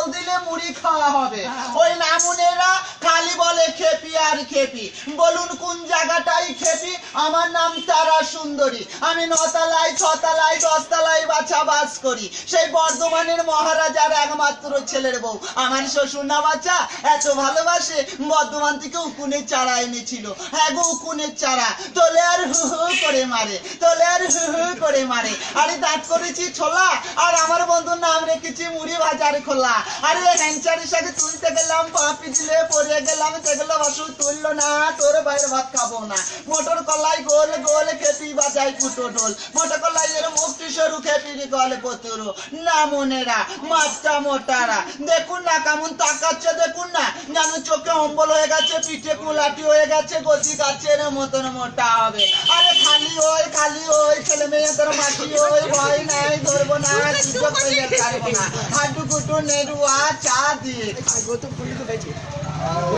জল দিলে মুড়ি খাওয়া হবে। ওই নামুনেরা খালি বলে খেপি আর খেপি। বলুন কোন জায়গাটাই খেপি? আমার নাম তারা সুন্দরী। আমি 9 তলায় 6 তলায় 10 তলায় বাছা বাস করি। সেই বর্ধমানের মহারাজার একমাত্র ছেলের বউ। আমার শ্বশুর না বাচ্চা এত ভালোবাসে, বর্ধমান থেকে উকুনের চারা এনেছিল। হ্যাঁ গো, উকুনের চারা। তোলে আর হু হু করে মারে, তোলে আর হু হু করে মারে। আরে দাঁত করেছি ছোলা, আর আমার বন্ধুর নাম রেখেছি মুড়ি ভাজার খোলা। আরে হ্যাংচারের সাথে তুলতে গেলাম, পা পিছলে পড়ে গেলাম, সেগুলো বাসু তুললো না, তোর বাইরে ভাত খাবো না। মোটর কলাই গোল গোল খেপি বাজাই কুটো ঢোল। মোটর কলাই এর মুক্তি সরু খেপির গলে পতুরো। নামুনেরা মাত্রা মোটারা দেখুন না কেমন তাকাচ্ছে, দেখুন না যেন চোখে অম্বল হয়ে গেছে, পিঠে কুলাটি হয়ে গেছে, গতি গাছের মতন মোটা হবে। আরে খালি ওই ছেলে মেয়েদের মাটি ওই, ভয় নাই ধরবো না, সুযোগ পেলে ছাড়বো না। হাডু কুটু নেড়ুয়া চা দিয়ে